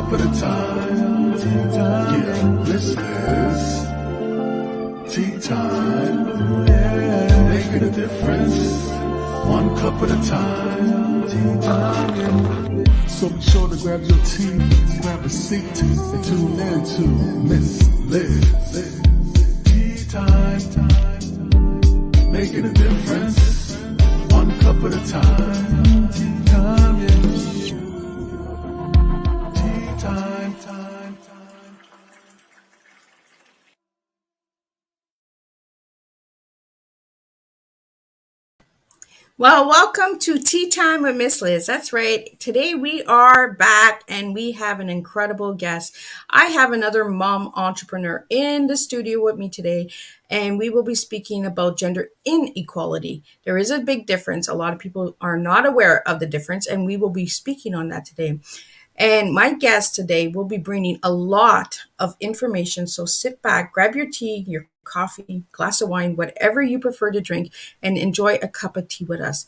cup at a time. Yeah, this is tea time. Yeah, making a difference. One cup at a time. Tea time. So be sure to grab your tea, grab a seat, and tune in to Miss Liz. Tea time. Making a difference. One cup at a time. Tea time. Yeah. Time. Well, welcome to Tea Time with Miss Liz. That's right. Today we are back and we have an incredible guest. I have another mom entrepreneur in the studio with me today, and we will be speaking about gender inequality. There is a big difference. A lot of people are not aware of the difference, and we will be speaking on that today. And my guest today will be bringing a lot of information. So sit back, grab your tea, your coffee, glass of wine, whatever you prefer to drink, and enjoy a cup of tea with us.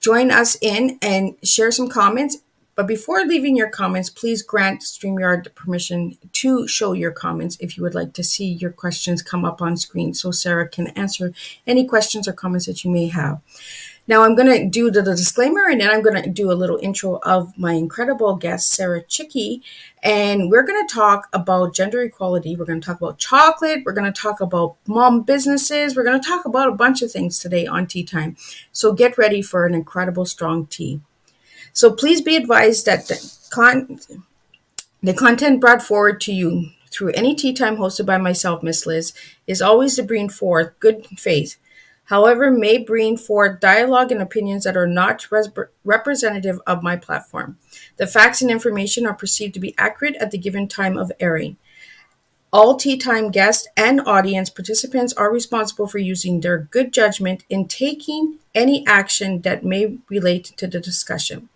Join us in and share some comments. But before leaving your comments, please grant StreamYard permission to show your comments if you would like to see your questions come up on screen so Sarah can answer any questions or comments that you may have. Now I'm going to do the disclaimer, and then I'm going to do a little intro of my incredible guest, Sarah Chickee. And we're going to talk about gender equality. We're going to talk about chocolate. We're going to talk about mom businesses. We're going to talk about a bunch of things today on Tea Time. So get ready for an incredible strong tea. So please be advised that the content brought forward to you through any Tea Time hosted by myself, Miss Liz, is always to bring forth good faith. However, may bring forth dialogue and opinions that are not representative of my platform. The facts and information are perceived to be accurate at the given time of airing. All Tea Time guests and audience participants are responsible for using their good judgment in taking any action that may relate to the discussion.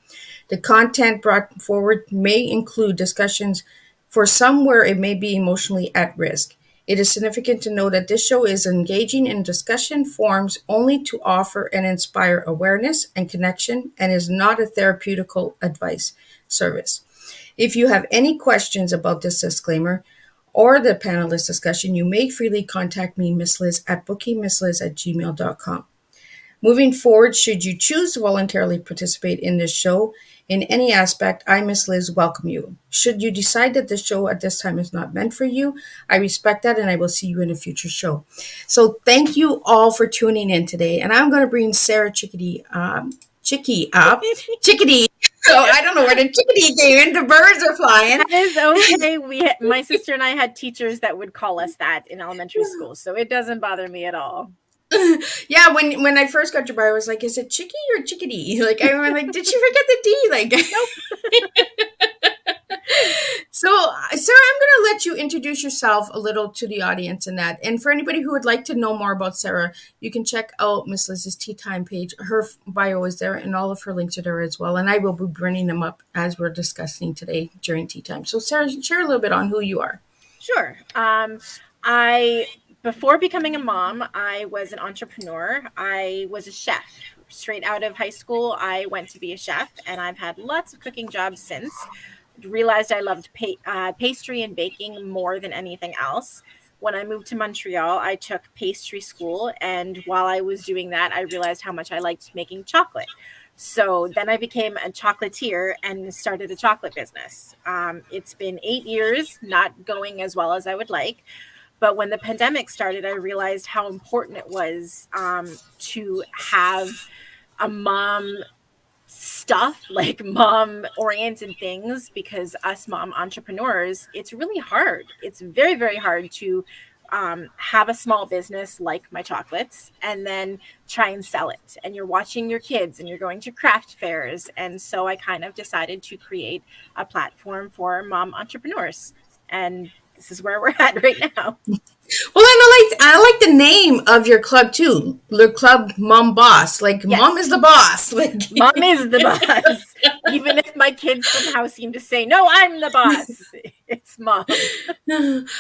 The content brought forward may include discussions for some where it may be emotionally at risk. It is significant to know that this show is engaging in discussion forums only to offer and inspire awareness and connection, and is not a therapeutical advice service. If you have any questions about this disclaimer or the panelist discussion, you may freely contact me, Miss Liz, at bookingmissliz@gmail.com. Moving forward, should you choose to voluntarily participate in this show in any aspect, I, Miss Liz, welcome you. Should you decide that the show at this time is not meant for you, I respect that, and I will see you in a future show. So thank you all for tuning in today. And I'm going to bring Sarah Chickee up. Chickadee. So I don't know where the chickadee came in. The birds are flying. That is okay. My sister and I had teachers that would call us that in elementary school, so it doesn't bother me at all. Yeah, when I first got your bio, I was like, is it Chickee or Chickadee? Like, I was like, did she forget the D? Like, nope. So, Sarah, I'm going to let you introduce yourself a little to the audience in that. And for anybody who would like to know more about Sarah, you can check out Miss Liz's Tea Time page. Her bio is there, and all of her links are there as well. And I will be bringing them up as we're discussing today during Tea Time. So, Sarah, share a little bit on who you are. Sure. Before becoming a mom, I was an entrepreneur. I was a chef. Straight out of high school, I went to be a chef, and I've had lots of cooking jobs since. Realized I loved pastry and baking more than anything else. When I moved to Montreal, I took pastry school, and while I was doing that, I realized how much I liked making chocolate. So then I became a chocolatier and started a chocolate business. It's been 8 years, not going as well as I would like. But when the pandemic started, I realized how important it was to have a mom stuff, like mom-oriented things, because us mom entrepreneurs, it's really hard. It's very, very hard to have a small business like my chocolates and then try and sell it. And you're watching your kids and you're going to craft fairs. And so I kind of decided to create a platform for mom entrepreneurs. And this is where we're at right now. Well, I like the name of your club too. The club Mom Boss. Like, yes. Mom is the boss. Like, Mom is the boss. Even if my kids somehow seem to say, no, I'm the boss. It's Mom.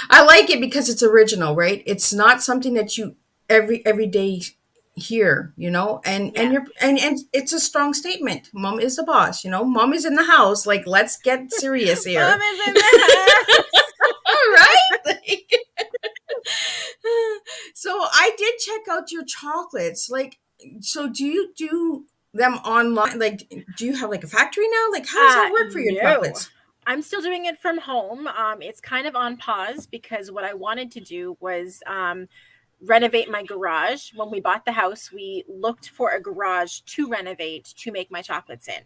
I like it because it's original, right? It's not something that you every day here, you know, and Yeah. you're and it's a strong statement. Mom is the boss, you know. Mom is in the house. Like, let's get serious Mom here. is in the house. All right. Like, so I did check out your chocolates. Like, so do you do them online? Like, do you have like a factory now? Like, how does that work for your No. chocolates? I'm still doing it from home. It's kind of on pause because what I wanted to do was renovate my garage. When we bought the house, we looked for a garage to renovate to make my chocolates in.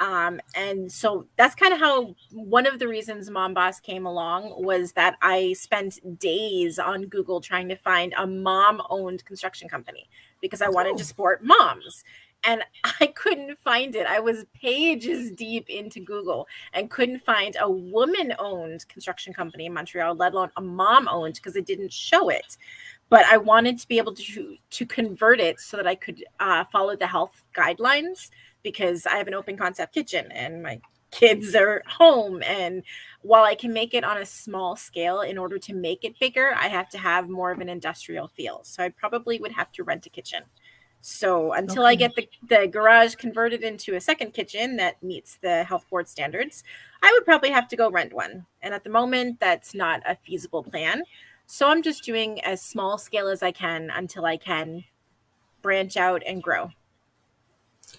And so that's kind of how one of the reasons Mom Boss came along was that I spent days on Google trying to find a mom owned construction company because I wanted to Oh. support moms. And I couldn't find it. I was pages deep into Google and couldn't find a woman owned construction company in Montreal, let alone a mom owned, because it didn't show it. But I wanted to be able to convert it so that I could follow the health guidelines because I have an open concept kitchen and my kids are home. And while I can make it on a small scale, in order to make it bigger, I have to have more of an industrial feel. So I probably would have to rent a kitchen. So until I Okay. get the garage converted into a second kitchen that meets the health board standards, I would probably have to go rent one. And at the moment, that's not a feasible plan. So I'm just doing as small scale as I can until I can branch out and grow.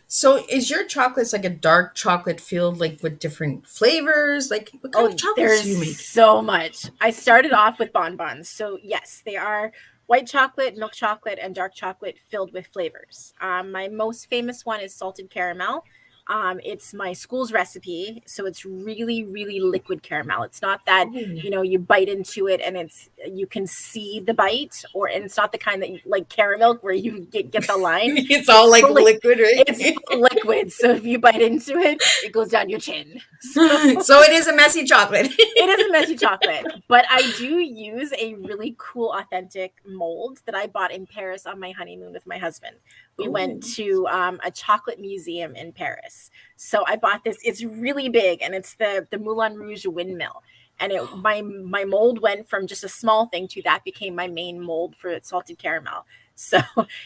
So is your chocolates like a dark chocolate filled like with different flavors? Like, what kind of Oh, chocolates there's do you make? so much. I started off with bonbons. So, yes, they are white chocolate, milk chocolate, and dark chocolate filled with flavors. My most famous one is salted caramel. It's my school's recipe. So, it's really, really liquid caramel. It's not that, Oh. you bite into it and you can see the bite, and it's not the kind that like caramel where you get the line. It's It's all like fully, liquid, it's right? full liquid. So, if you bite into it, it goes down your chin. So, So it is a messy chocolate. it is a messy chocolate, but I do use a really cool, authentic mold that I bought in Paris on my honeymoon with my husband. We went Ooh. to a chocolate museum in Paris. So I bought this. It's really big, and it's the Moulin Rouge windmill. And my mold went from just a small thing to that became my main mold for salted caramel. So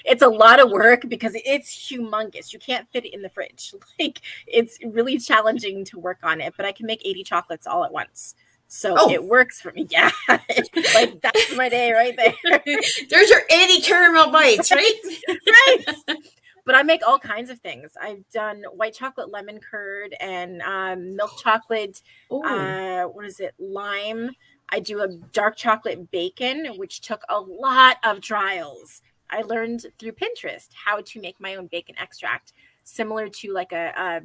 it's a lot of work because it's humongous. You can't fit it in the fridge. Like, it's really challenging to work on it, but I can make 80 chocolates all at once. So Oh, it works for me. Yeah. Like, that's my day right there. there's your 80 caramel bites, right? Right. But I make all kinds of things. I've done white chocolate lemon curd and milk chocolate. Oh, What is it? Lime. I do a dark chocolate bacon, which took a lot of trials. I learned through Pinterest how to make my own bacon extract, similar to like a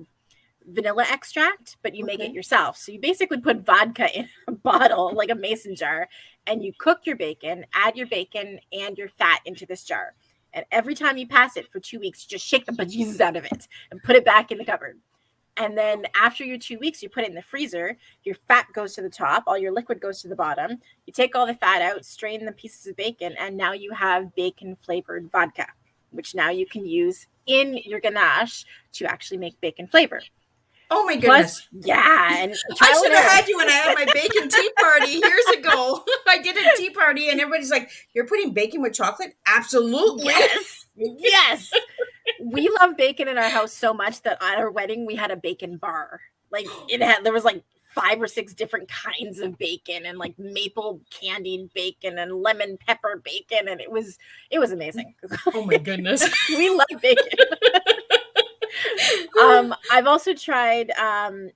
vanilla extract, but you make it okay. yourself. So you basically put vodka in a bottle, like a mason jar, and you cook your bacon, add your bacon and your fat into this jar. And every time you pass it for 2 weeks, you just shake the bejesus out of it and put it back in the cupboard. And then after your 2 weeks, you put it in the freezer. Your fat goes to the top, all your liquid goes to the bottom. You take all the fat out, strain the pieces of bacon, and now you have bacon flavored vodka, which now you can use in your ganache to actually make bacon flavor. Oh my Plus, goodness. yeah, and I trial should and have error. had you when I had my bacon tea party years ago. I did a tea party and everybody's like, "You're putting bacon with chocolate?" Absolutely. Yes, yes. We love bacon in our house so much that at our wedding we had a bacon bar. Like, there was like 5 or 6 different kinds of bacon and like maple candied bacon and lemon pepper bacon, and it was amazing. Oh my goodness. We love bacon. I've also tried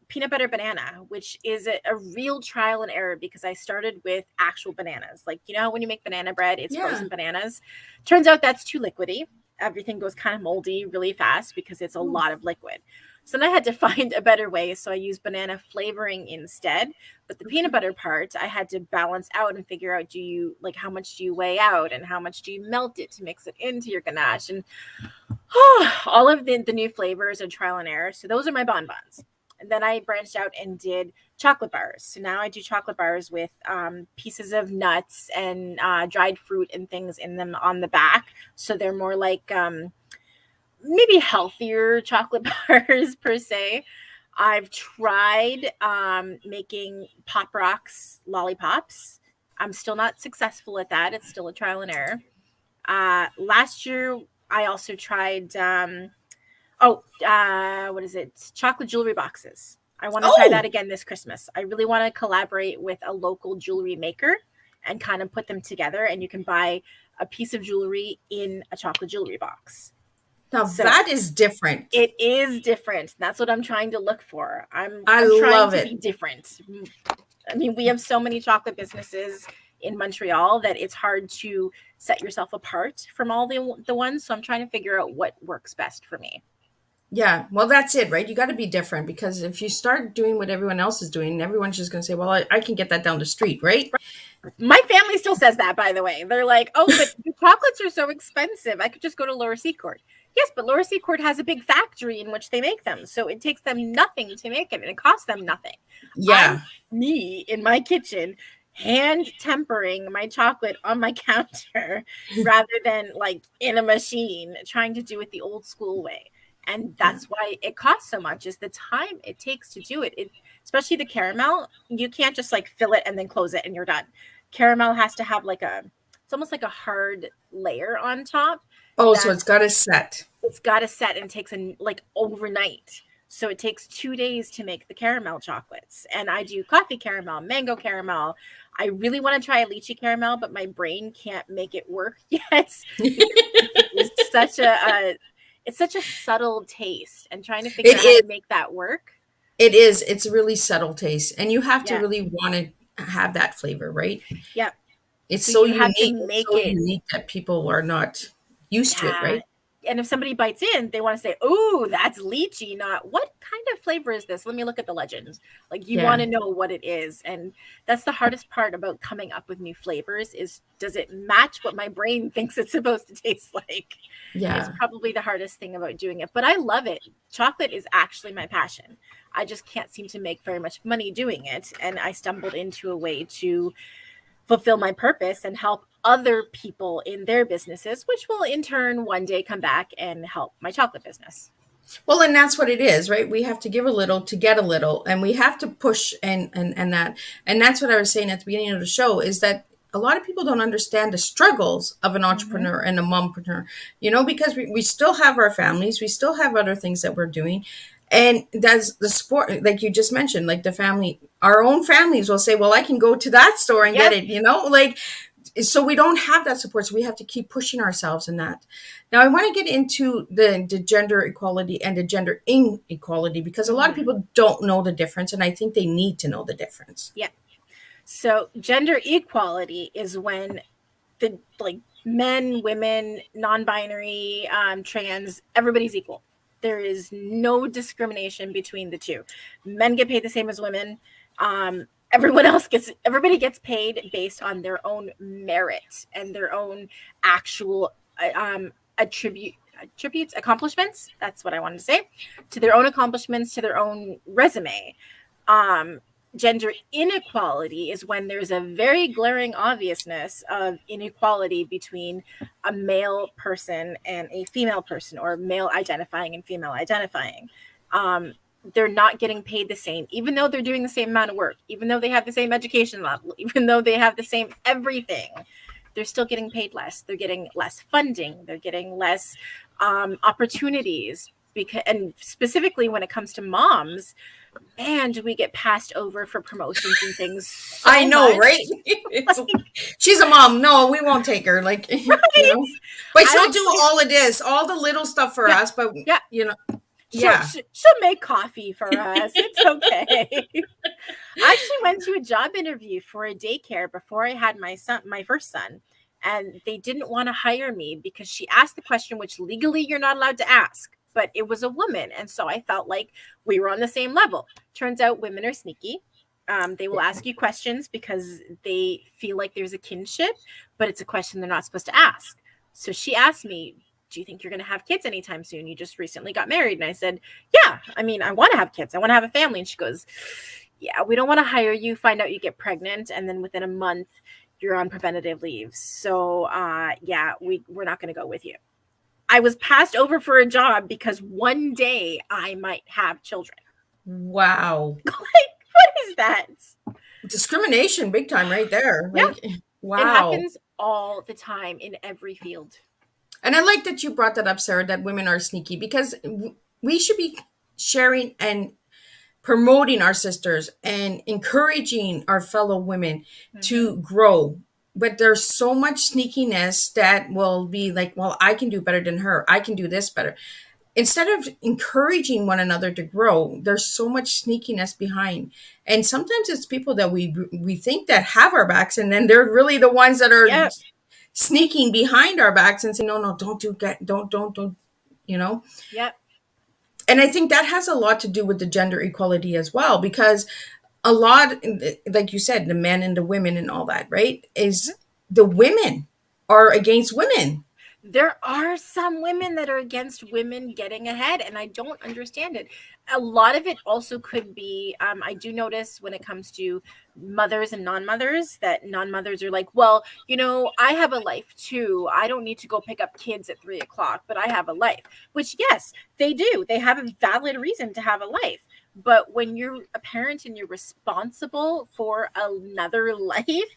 peanut butter banana, which is a real trial and error because I started with actual bananas. Like, how when you make banana bread, it's Yeah. frozen bananas. Turns out that's too liquidy. Everything goes kind of moldy really fast because it's a lot of liquid. So then I had to find a better way. So I used banana flavoring instead. But the peanut butter part, I had to balance out and figure out, how much do you weigh out and how much do you melt it to mix it into your ganache? And all of the new flavors and trial and error. So those are my bonbons. And then I branched out and did chocolate bars. So now I do chocolate bars with pieces of nuts and dried fruit and things in them on the back. So they're more like maybe healthier chocolate bars per se. I've tried making Pop Rocks lollipops. I'm still not successful at that. It's still a trial and error. Last year, I also tried, what is it? Chocolate jewelry boxes. I want to try that Oh, again this Christmas. I really want to collaborate with a local jewelry maker and kind of put them together. And you can buy a piece of jewelry in a chocolate jewelry box. now So that is different. it is different. That's what I'm trying to look for. I I'm trying love to be it. different. I mean, we have so many chocolate businesses in Montreal that it's hard to set yourself apart from all the ones. So I'm trying to figure out what works best for me. Yeah, well, that's it, right? You got to be different because if you start doing what everyone else is doing, everyone's just going to say, well, I can get that down the street, right? My family still says that, by the way. They're like, oh, but the chocolates are so expensive. I could just go to Lower Seacourt. Yes, but Lower Seacourt has a big factory in which they make them. So it takes them nothing to make it, and it costs them nothing. Yeah. Me in my kitchen, hand tempering my chocolate on my counter rather than like in a machine, trying to do it the old school way. And that's why it costs so much, is the time it takes to do it. Especially the caramel, you can't just like fill it and then close it and you're done. Caramel has to have it's almost like a hard layer on top Oh, so that it's got to set. it's got to set, and takes like overnight. So it takes 2 days to make the caramel chocolates. And I do coffee caramel, mango caramel. I really want to try a lychee caramel, but my brain can't make it work yet. It's such it's such a subtle taste, and trying to figure It out how is. to make that work. It is. It's a really subtle taste, and you have to Yeah. really want to have that flavor, right? Yeah. It's So so you have to unique. It's make so it. unique that people are not used to it, Yeah. right? And if somebody bites in, they want to say, "Oh, that's lychee," not "What kind of flavor is this? Let me look at the legends." Like, you want Yeah. to know what it is, and that's the hardest part about coming up with new flavors, is does it match what my brain thinks it's supposed to taste like? It's Yeah. probably the hardest thing about doing it, but I love it. Chocolate is actually my passion. I just can't seem to make very much money doing it, and I stumbled into a way to fulfill my purpose and help other people in their businesses, which will in turn one day come back and help my chocolate business. Well, and that's what it is, right? We have to give a little to get a little, and we have to push and that's what I was saying at the beginning of the show, is that a lot of people don't understand the struggles of an Mm-hmm. entrepreneur and a mompreneur, because we still have our families, we still have other things that we're doing. And that's the sport, like you just mentioned, like the family, our own families will say, well, I can go to that store and get Yep. it, like, so we don't have that support. So we have to keep pushing ourselves in that. Now, I want to get into the gender equality and the gender inequality, because a lot of Mm-hmm. people don't know the difference. And I think they need to know the difference. Yeah. So gender equality is when the men, women, non-binary, trans, everybody's equal. There is no discrimination between the two. Men get paid the same as women. Everybody gets paid based on their own merit and their own actual attributes, accomplishments. That's what I wanted to say. To their own accomplishments, to their own resume. Um, Gender inequality is when there's a very glaring obviousness of inequality between a male person and a female person, or male identifying and female identifying. They're not getting paid the same, even though they're doing the same amount of work, even though they have the same education level, even though they have the same everything. They're still getting paid less. They're getting less funding. They're getting less opportunities. And specifically when it comes to moms, man, do we get passed over for promotions and things so I know, much. right? She's a mom. No, we won't take her. Like, Right? but I she'll do all of this, all the little stuff for Yeah. us. But, Yeah. yeah. She'll make coffee for us. It's okay. I actually went to a job interview for a daycare before I had my first son, and they didn't want to hire me because she asked the question, which legally you're not allowed to ask, but it was a woman, and so I felt like we were on the same level. Turns out women are sneaky. They will ask you questions because they feel like there's a kinship, but it's a question they're not supposed to ask. So she asked me, do you think you're going to have kids anytime soon? You just recently got married. And I said, yeah, I mean, I want to have kids. I want to have a family. And she goes, yeah, we don't want to hire you, find out you get pregnant, and then within a month, you're on preventative leave. So, yeah, we're not going to go with you. I was passed over for a job because one day I might have children. Wow. What is that? Discrimination, big time right there. Yeah. Like, wow. It happens all the time in every field. And I like that you brought that up, Sarah, that women are sneaky, because we should be sharing and promoting our sisters and encouraging our fellow women to grow. But there's so much sneakiness that will be like, well, I can do better than her. I can do this better. Instead of encouraging one another to grow, there's so much sneakiness behind. And sometimes it's people that we think that have our backs, and then they're really the ones that are Yep. sneaking behind our backs and saying, no, don't, you know? Yep. And I think that has a lot to do with the gender equality as well, because a lot, like you said, the men and the women and all that, right? Is the women are against women. There are some women that are against women getting ahead, and I don't understand it. A lot of it also could be, I do notice when it comes to mothers and non-mothers, that non-mothers are like, well, I have a life too. I don't need to go pick up kids at 3:00, but I have a life, which yes, they do. They have a valid reason to have a life. But when you're a parent and you're responsible for another life,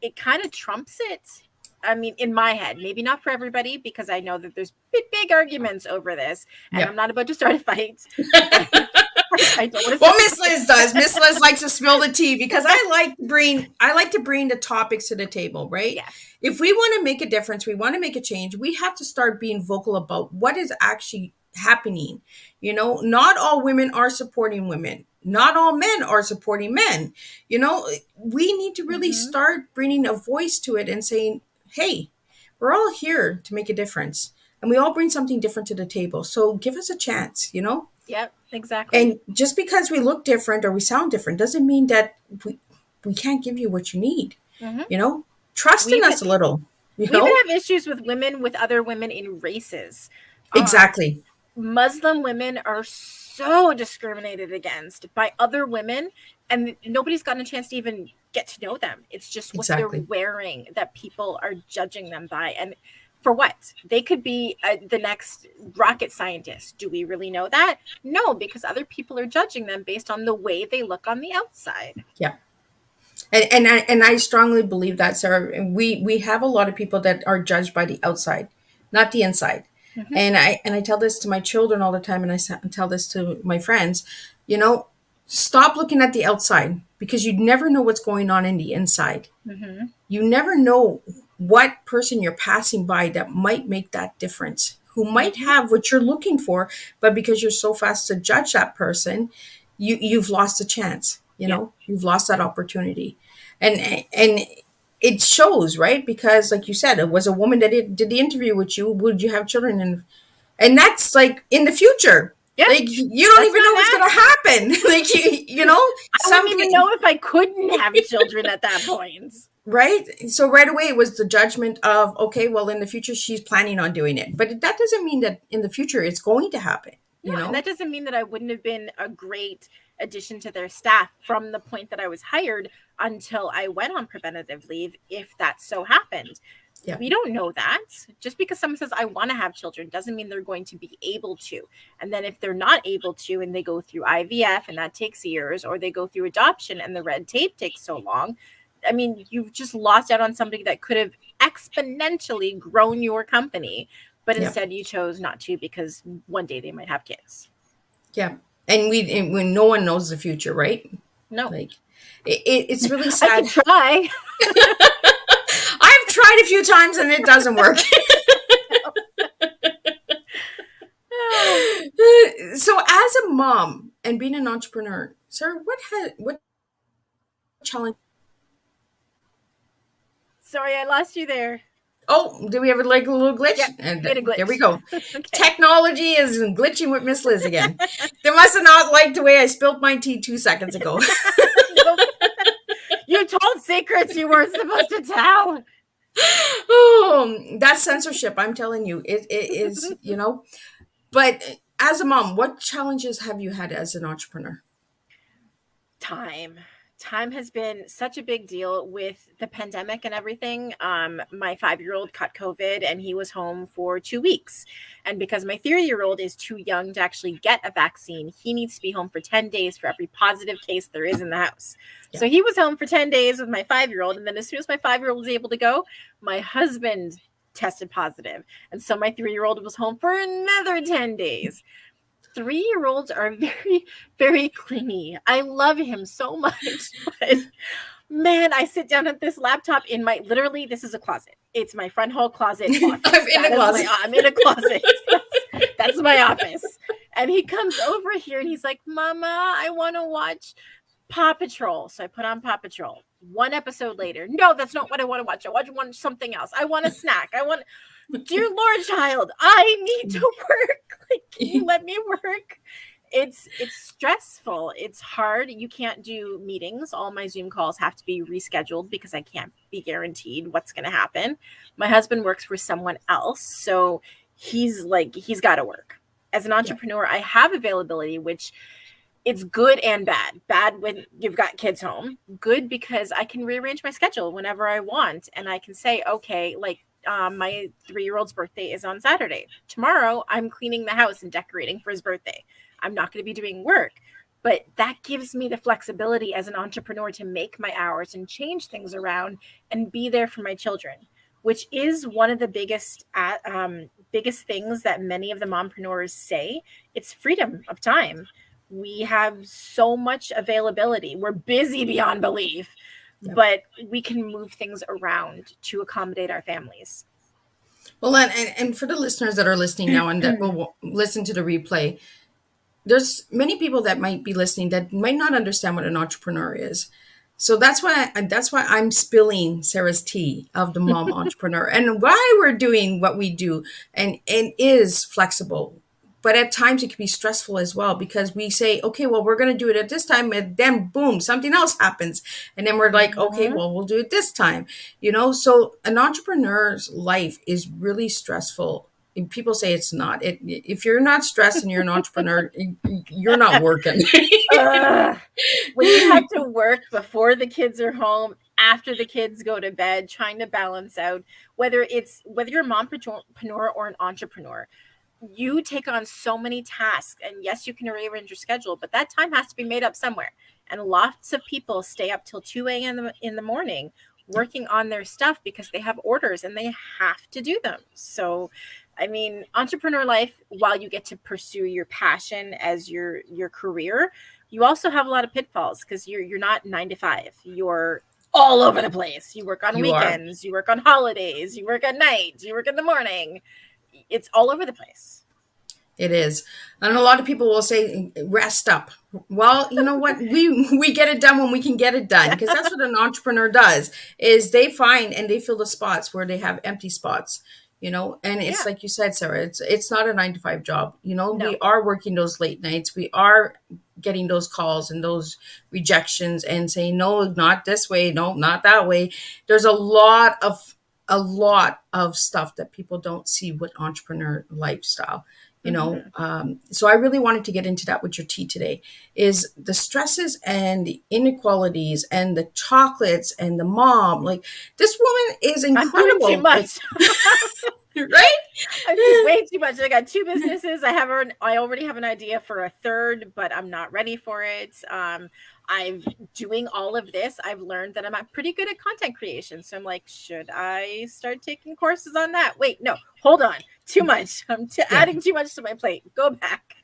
it kind of trumps it. I mean, in my head, maybe not for everybody, because I know that there's big arguments over this, and I'm not about to start a fight. I don't well, Miss Liz does. Miss Liz likes to spill the tea, because I like to bring the topics to the table, right? Yeah. If we want to make a difference, we want to make a change, we have to start being vocal about what is actually happening. Not all women are supporting women. Not all men are supporting men. We need to really start bringing a voice to it and saying, hey, we're all here to make a difference, and we all bring something different to the table. So give us a chance, Yep, exactly. And just because we look different or we sound different doesn't mean that we can't give you what you need. Trust in us a little. We even have issues with women, with other women in races. Exactly. Muslim women are so discriminated against by other women, and nobody's gotten a chance to even get to know them. It's just what they're wearing that people are judging them by. And for what? They could be the next rocket scientist. Do we really know that? No, because other people are judging them based on the way they look on the outside. Yeah. And I strongly believe that, Sarah. We have a lot of people that are judged by the outside, not the inside. And I tell this to my children all the time, and I tell this to my friends. Stop looking at the outside, because you never know what's going on in the inside. You never know what person you're passing by that might make that difference, who might have what you're looking for, but because you're so fast to judge that person, you've lost a chance. You've lost that opportunity, and it shows, right? Because, like you said, it was a woman that did the interview with you. Would you have children? And that's like in the future. Yeah. Like, you don't even know what's going to happen. Like, I don't even know if I couldn't have children at that point. Right. So right away it was the judgment of, okay, well, in the future she's planning on doing it. But that doesn't mean that in the future it's going to happen. And that doesn't mean that I wouldn't have been a great addition to their staff from the point that I was hired until I went on preventative leave, if that so happened. Yeah. We don't know that. Just because someone says, I want to have children, doesn't mean they're going to be able to. And then if they're not able to, and they go through IVF and that takes years, or they go through adoption and the red tape takes so long, I mean, you've just lost out on somebody that could have exponentially grown your company. But instead you chose not to, because one day they might have kids. Yeah. And when no one knows the future, right? No. Like, it's really sad. I can try. I've tried a few times and it doesn't work. So as a mom and being an entrepreneur, sir, what challenge? Sorry, I lost you there. Oh, do we have a little glitch? Yeah, and a glitch. There we go. Okay. Technology is glitching with Miss Liz again. They must have not liked the way I spilled my tea 2 seconds ago. You told secrets you weren't supposed to tell. Oh, that's censorship. I'm telling you, it is, But as a mom, what challenges have you had as an entrepreneur? Time has been such a big deal with the pandemic and everything. My 5-year-old caught COVID and he was home for 2 weeks. And because my 3-year-old is too young to actually get a vaccine, he needs to be home for 10 days for every positive case there is in the house. Yeah. So he was home for 10 days with my 5-year-old. And then as soon as my 5-year-old was able to go, my husband tested positive. And so my 3-year-old was home for another 10 days. 3-year-olds are very, very clingy. I love him so much, but man, I sit down at this laptop in my, literally, this is a closet. It's my front hall closet office. I'm in a closet. I'm in a closet. That's my office. And he comes over here and he's like, Mama, I want to watch Paw Patrol. So I put on Paw Patrol. 1 episode later, no, that's not what I want to watch. I want to watch something else. I want a snack. Dear Lord, child, I need to work. Like, can you let me work? It's stressful. It's hard. You can't do meetings. All my Zoom calls have to be rescheduled because I can't be guaranteed what's going to happen. My husband works for someone else, so he's got to work. As an entrepreneur, I have availability, which it's good and bad. Bad when you've got kids home. Good because I can rearrange my schedule whenever I want, and I can say, okay, like, my 3-year-old's birthday is on Saturday. Tomorrow, I'm cleaning the house and decorating for his birthday. I'm not going to be doing work, but that gives me the flexibility as an entrepreneur to make my hours and change things around and be there for my children, which is one of the biggest things that many of the mompreneurs say. It's freedom of time. We have so much availability. We're busy beyond belief. But we can move things around to accommodate our families. Well, and for the listeners that are listening now and that will listen to the replay, there's many people that might be listening that might not understand what an entrepreneur is. So that's why I'm spilling Sarah's tea of the mom entrepreneur and why we're doing what we do and is flexible. But at times it can be stressful as well because we say, okay, well, we're going to do it at this time. And then boom, something else happens. And then we're like, okay, well, we'll do it this time. So an entrepreneur's life is really stressful. And people say it's not. If you're not stressed and you're an entrepreneur, you're not working. When you have to work before the kids are home, after the kids go to bed, trying to balance out, whether you're a mompreneur or an entrepreneur, you take on so many tasks, and yes, you can rearrange your schedule, but that time has to be made up somewhere. And lots of people stay up till 2 a.m. in the morning working on their stuff because they have orders and they have to do them. So, I mean, entrepreneur life, while you get to pursue your passion as your career, you also have a lot of pitfalls because you're not 9 to 5. You're all over the place. You work on weekends, you work on holidays, you work at night, you work in the morning. It's all over the place. It is. And a lot of people will say, rest up. Well, you know what? We get it done when we can get it done because that's what an entrepreneur does is they find and they fill the spots where they have empty spots, and it's like you said, Sarah, it's not a 9 to 5 job. No. We are working those late nights. We are getting those calls and those rejections and saying, no, not this way. No, not that way. There's a lot of stuff that people don't see with entrepreneur lifestyle, so I really wanted to get into that with your tea today is the stresses and the inequalities and the chocolates and the mom. Like this woman is incredible. I'm doing too much. Right? I'm doing way too much. I got 2 businesses. I already have an idea for a third, but I'm not ready for it. I'm doing all of this. I've learned that I'm pretty good at content creation. So I'm like, should I start taking courses on that? Wait, no, hold on. Too much. I'm adding too much to my plate. Go back.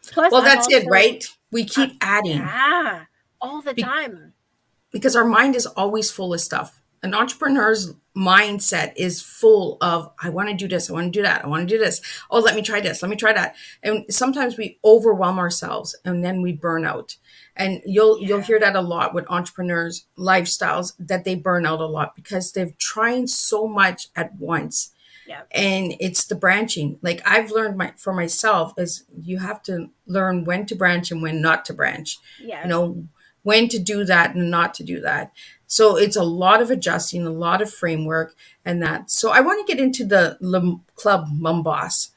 Plus, well, that's it, right? We keep adding. Yeah, all the time. Because our mind is always full of stuff. An entrepreneur's mindset is full of, I want to do this. I want to do that. I want to do this. Oh, let me try this. Let me try that. And sometimes we overwhelm ourselves and then we burn out. And you'll hear that a lot with entrepreneurs' lifestyles that they burn out a lot because they've tried so much at once. Yeah. And it's the branching. Like I've learned for myself is you have to learn when to branch and when not to branch. Yes. When to do that and not to do that. So it's a lot of adjusting, a lot of framework and that. So I want to get into the Club Mom Boss.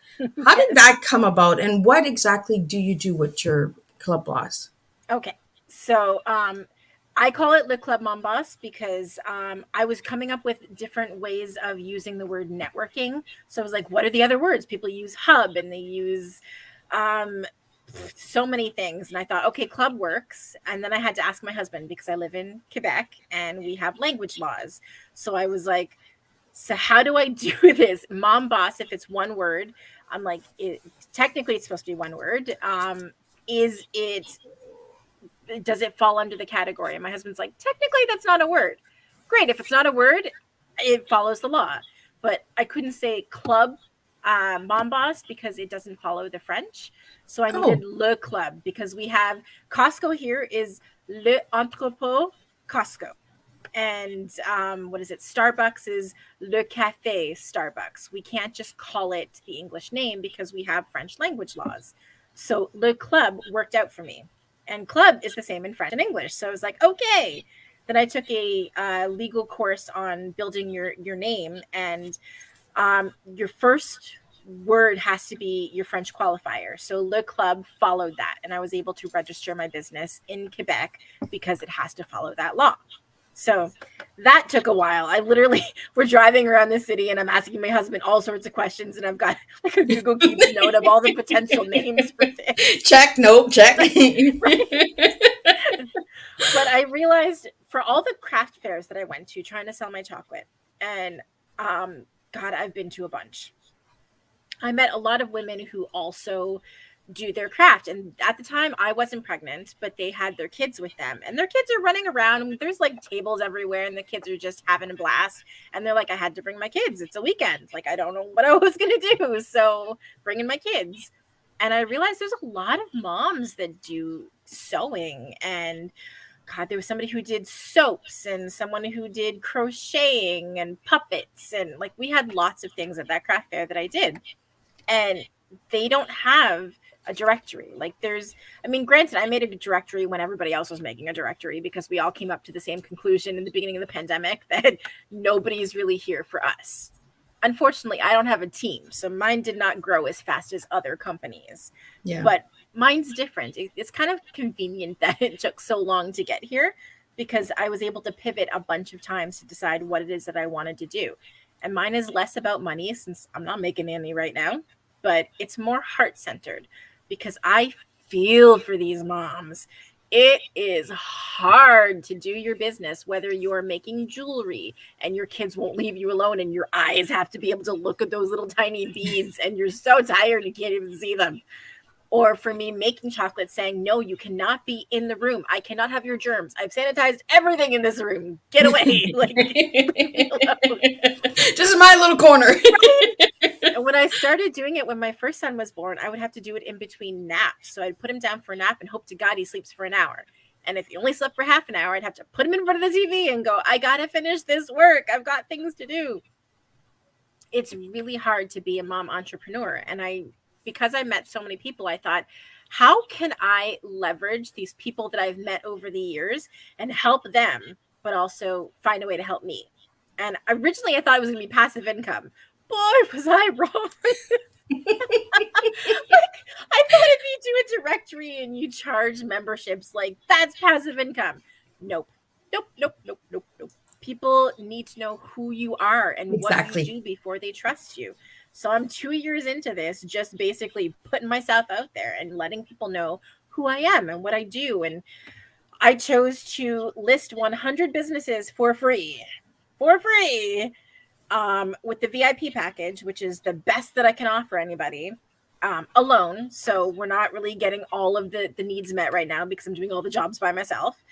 How did that come about and what exactly do you do with your Club Boss? Okay. So I call it Le Club Mom Boss because I was coming up with different ways of using the word networking. So I was like, what are the other words? People use hub and they use so many things. And I thought, okay, club works. And then I had to ask my husband because I live in Quebec and we have language laws. So I was like, So how do I do this? Mom boss, if it's one word, I'm like, technically it's supposed to be one word. Is it, does it fall under the category? And my husband's like, technically that's not a word. Great. If it's not a word, it follows the law. But I couldn't say club mom boss because it doesn't follow the French. So I needed le club, because we have Costco here is le entrepôt Costco. And what is it? Starbucks is Le Café Starbucks. We can't just call it the English name because we have French language laws. So Le Club worked out for me. And club is the same in French and English. So I was like, okay. Then I took a legal course on building your name. And your first word has to be your French qualifier. So Le Club followed that. And I was able to register my business in Quebec because it has to follow that law. So that took a while. I literally, we're driving around the city and I'm asking my husband all sorts of questions, and I've got like a Google Keeps note of all the potential names for this. Check, nope, check. Right. But I realized for all the craft fairs that I went to trying to sell my chocolate, and God, I've been to a bunch. I met a lot of women who also do their craft. And at the time I wasn't pregnant, but they had their kids with them, and their kids are running around and there's like tables everywhere and the kids are just having a blast. And they're like, I had to bring my kids. It's a weekend. Like, I don't know what I was going to do. So bringing my kids. And I realized there's a lot of moms that do sewing, and God, there was somebody who did soaps and someone who did crocheting and puppets. And like, we had lots of things at that craft fair that I did. And they don't have a directory. Like granted, I made a directory when everybody else was making a directory because we all came up to the same conclusion in the beginning of the pandemic that nobody's really here for us. Unfortunately, I don't have a team, so mine did not grow as fast as other companies. Yeah. But mine's different. It's kind of convenient that it took so long to get here because I was able to pivot a bunch of times to decide what it is that I wanted to do. And mine is less about money since I'm not making any right now, but it's more heart-centered because I feel for these moms. It is hard to do your business, whether you're making jewelry and your kids won't leave you alone and your eyes have to be able to look at those little tiny beads and you're so tired you can't even see them. Or for me, making chocolate, saying, no, you cannot be in the room. I cannot have your germs. I've sanitized everything in this room. Get away. Like, this is my little corner. Right? And when I started doing it, when my first son was born, I would have to do it in between naps. So I'd put him down for a nap and hope to God he sleeps for an hour. And if he only slept for half an hour, I'd have to put him in front of the TV and go, I got to finish this work. I've got things to do. It's really hard to be a mom entrepreneur. And because I met so many people, I thought, how can I leverage these people that I've met over the years and help them, but also find a way to help me? And originally I thought it was going to be passive income. Boy, was I wrong. Like, I thought if you do a directory and you charge memberships, like that's passive income. Nope. People need to know who you are and what you do before they trust you. So I'm 2 years into this, just basically putting myself out there and letting people know who I am and what I do. And I chose to list 100 businesses for free, with the VIP package, which is the best that I can offer anybody, alone. So we're not really getting all of the needs met right now because I'm doing all the jobs by myself.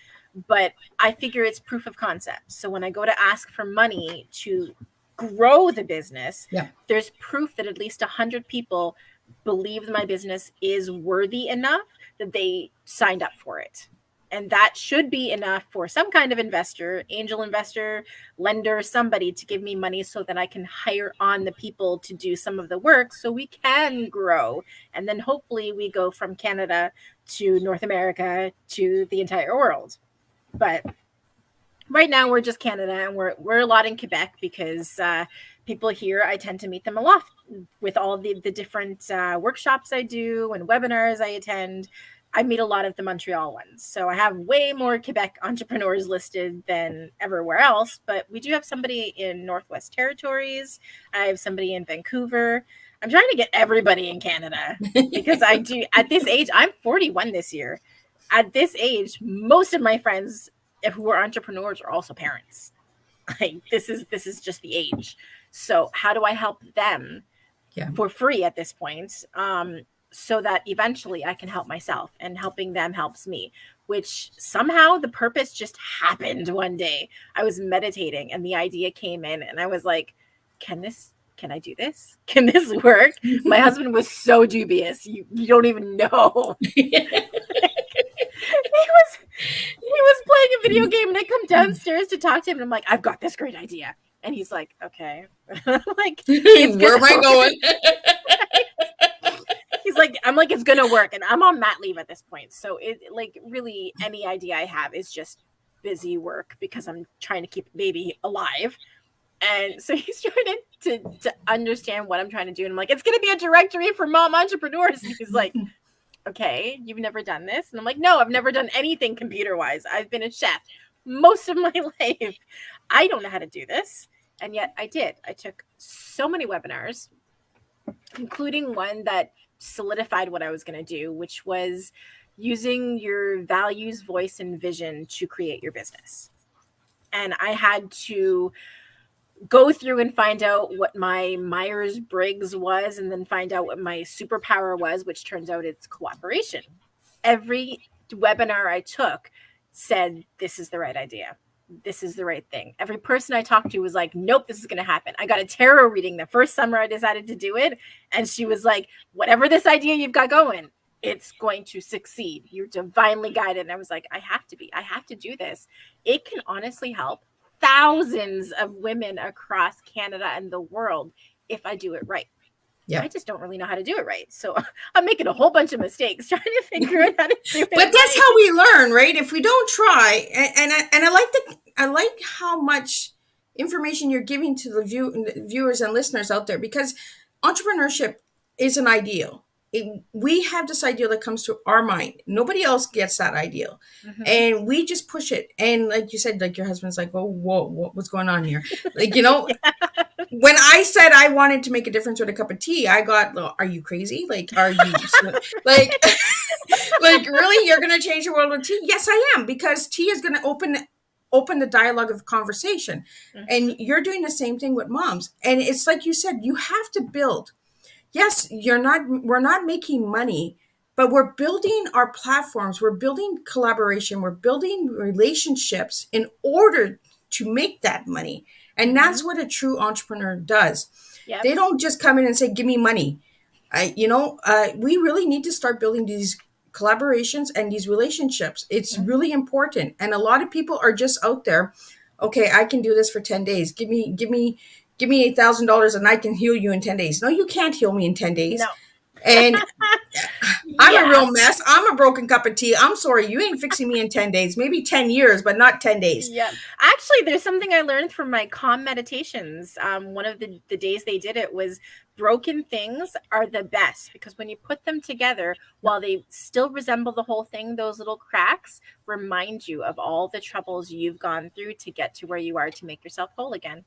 But I figure it's proof of concept. So when I go to ask for money to grow the business, there's proof that at least 100 people believe my business is worthy enough that they signed up for it. And that should be enough for some kind of investor, angel investor, lender, somebody to give me money so that I can hire on the people to do some of the work so we can grow. And then hopefully we go from Canada to North America to the entire world. But right now we're just Canada, and we're a lot in Quebec because people here, I tend to meet them a lot with all the different workshops I do and webinars I attend. I meet a lot of the Montreal ones. So I have way more Quebec entrepreneurs listed than everywhere else, but we do have somebody in Northwest Territories. I have somebody in Vancouver. I'm trying to get everybody in Canada because I do, at this age, I'm 41 this year. At this age, most of my friends who are entrepreneurs are also parents. Like this is just the age. So how do I help them for free at this point? So that eventually I can help myself, and helping them helps me, which somehow the purpose just happened one day. I was meditating and the idea came in and I was like, can I do this? Can this work? My husband was so dubious. You don't even know. He was playing a video game and I come downstairs to talk to him and I'm like, I've got this great idea. And he's like, okay. Like, where am I going? He's like, I'm like, it's gonna work, and I'm on mat leave at this point. So it like really any idea I have is just busy work because I'm trying to keep baby alive. And so he's trying to understand what I'm trying to do. And I'm like, it's gonna be a directory for mom entrepreneurs. And he's like, okay, you've never done this? And I'm like, no, I've never done anything computer wise. I've been a chef most of my life. I don't know how to do this. And yet I did. I took so many webinars, including one that solidified what I was going to do, which was using your values, voice, and vision to create your business. And I had to go through and find out what my Myers-Briggs was, and then find out what my superpower was, which turns out it's cooperation. Every webinar I took said, this is the right idea. This is the right thing. Every person I talked to was like, nope, this is going to happen. I got a tarot reading the first summer I decided to do it. And she was like, whatever this idea you've got going, it's going to succeed. You're divinely guided. And I was like, I have to do this. It can honestly help thousands of women across Canada and the world if I do it right. Yeah. I just don't really know how to do it right. So I'm making a whole bunch of mistakes trying to figure out how to do it. But that's how we learn, right? If we don't try, and I like how much information you're giving to the viewers and listeners out there, because entrepreneurship is an ideal. We have this ideal that comes to our mind. Nobody else gets that ideal. Mm-hmm. And we just push it. And like you said, like your husband's like, oh, whoa, what's going on here? Like, you know, when I said I wanted to make a difference with a cup of tea, I got, are you crazy? Like, are you like, like really, you're going to change the world with tea? Yes, I am, because tea is going to open the dialogue of conversation. Mm-hmm. And you're doing the same thing with moms. And it's like you said, you have to build. Yes, we're not making money, but we're building our platforms. We're building collaboration. We're building relationships in order to make that money. And that's what a true entrepreneur does. Yep. They don't just come in and say, give me money. We really need to start building these collaborations and these relationships. It's really important. And a lot of people are just out there. Okay, I can do this for 10 days. Give me $8,000 and I can heal you in 10 days. No, you can't heal me in 10 days. No. And I'm a real mess. I'm a broken cup of tea. I'm sorry. You ain't fixing me in 10 days, maybe 10 years, but not 10 days. Yeah. Actually, there's something I learned from my calm meditations. One of the days they did it was broken things are the best, because when you put them together, while they still resemble the whole thing, those little cracks remind you of all the troubles you've gone through to get to where you are to make yourself whole again.